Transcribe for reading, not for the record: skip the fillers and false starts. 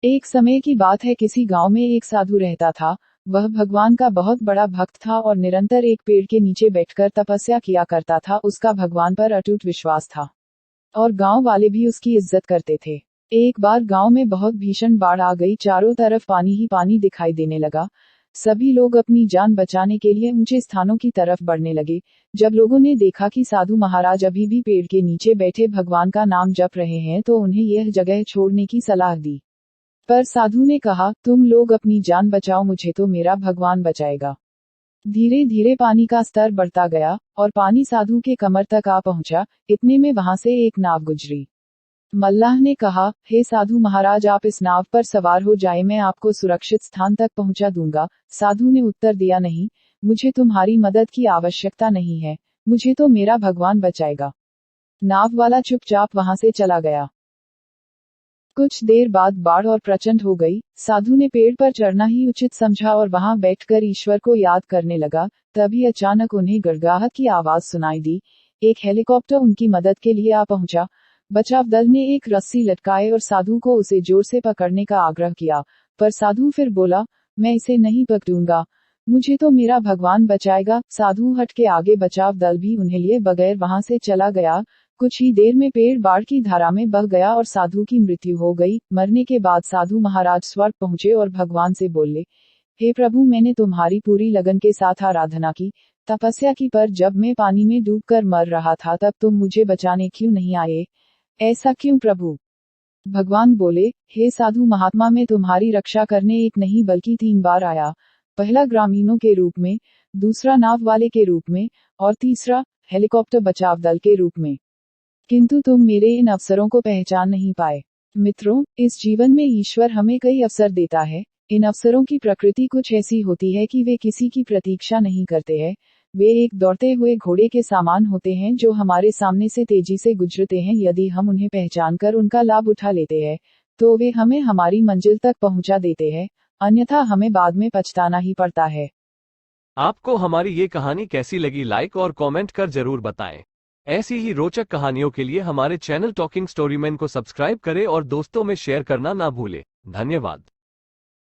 एक समय की बात है, किसी गांव में एक साधु रहता था। वह भगवान का बहुत बड़ा भक्त था और निरंतर एक पेड़ के नीचे बैठकर तपस्या किया करता था। उसका भगवान पर अटूट विश्वास था और गांव वाले भी उसकी इज्जत करते थे। एक बार गांव में बहुत भीषण बाढ़ आ गई। चारों तरफ पानी ही पानी दिखाई देने लगा। सभी लोग अपनी जान बचाने के लिए ऊंचे स्थानों की तरफ बढ़ने लगे। जब लोगों ने देखा कि साधु महाराज अभी भी पेड़ के नीचे बैठे भगवान का नाम जप रहे हैं, तो उन्हें यह जगह छोड़ने की सलाह दी। पर साधु ने कहा, तुम लोग अपनी जान बचाओ, मुझे तो मेरा भगवान बचाएगा। धीरे धीरे पानी का स्तर बढ़ता गया और पानी साधु के कमर तक आ पहुंचा। इतने में वहां से एक नाव गुजरी। मल्लाह ने कहा, हे साधु महाराज, आप इस नाव पर सवार हो जाए, मैं आपको सुरक्षित स्थान तक पहुंचा दूंगा। साधु ने उत्तर दिया, नहीं, मुझे तुम्हारी मदद की आवश्यकता नहीं है, मुझे तो मेरा भगवान बचाएगा। नाव वाला चुपचाप वहां से चला गया। कुछ देर बाद बाढ़ और प्रचंड हो गई। साधु ने पेड़ पर चढ़ना ही उचित समझा और वहां बैठकर ईश्वर को याद करने लगा। तभी अचानक उन्हें गड़गड़ाहट की आवाज सुनाई दी। एक हेलीकॉप्टर उनकी मदद के लिए आ पहुंचा। बचाव दल ने एक रस्सी लटकाए और साधु को उसे जोर से पकड़ने का आग्रह किया, पर साधु फिर बोला, मैं इसे नहीं पकड़ूंगा, मुझे तो मेरा भगवान बचाएगा। साधु हट के आगे, बचाव दल भी उन्हें लिए बगैर वहां से चला गया। कुछ ही देर में पेड़ बाढ़ की धारा में बह गया और साधु की मृत्यु हो गई। मरने के बाद साधु महाराज स्वर्ग पहुंचे और भगवान से बोले, हे प्रभु, मैंने तुम्हारी पूरी लगन के साथ आराधना की, तपस्या की, पर जब मैं पानी में डूबकर मर रहा था तब तुम मुझे बचाने क्यों नहीं आए? ऐसा क्यों प्रभु? भगवान बोले, हे साधु महात्मा, मैं तुम्हारी रक्षा करने एक नहीं बल्कि 3 बार आया। पहला ग्रामीणों के रूप में, दूसरा नाव वाले के रूप में, और तीसरा हेलीकॉप्टर बचाव दल के रूप में। किंतु तुम मेरे इन अवसरों को पहचान नहीं पाए। मित्रों, इस जीवन में ईश्वर हमें कई अवसर देता है। इन अवसरों की प्रकृति कुछ ऐसी होती है कि वे किसी की प्रतीक्षा नहीं करते हैं। वे एक दौड़ते हुए घोड़े के समान होते हैं जो हमारे सामने से तेजी से गुजरते हैं। यदि हम उन्हें पहचानकर उनका लाभ उठा लेते हैं, तो वे हमें हमारी मंजिल तक पहुंचा देते हैं, अन्यथा हमें बाद में पछताना ही पड़ता है। आपको हमारी ये कहानी कैसी लगी, लाइक और कमेंट कर जरूर बताएं। ऐसी ही रोचक कहानियों के लिए हमारे चैनल टॉकिंग स्टोरीमैन को सब्सक्राइब करें और दोस्तों में शेयर करना ना भूलें। धन्यवाद।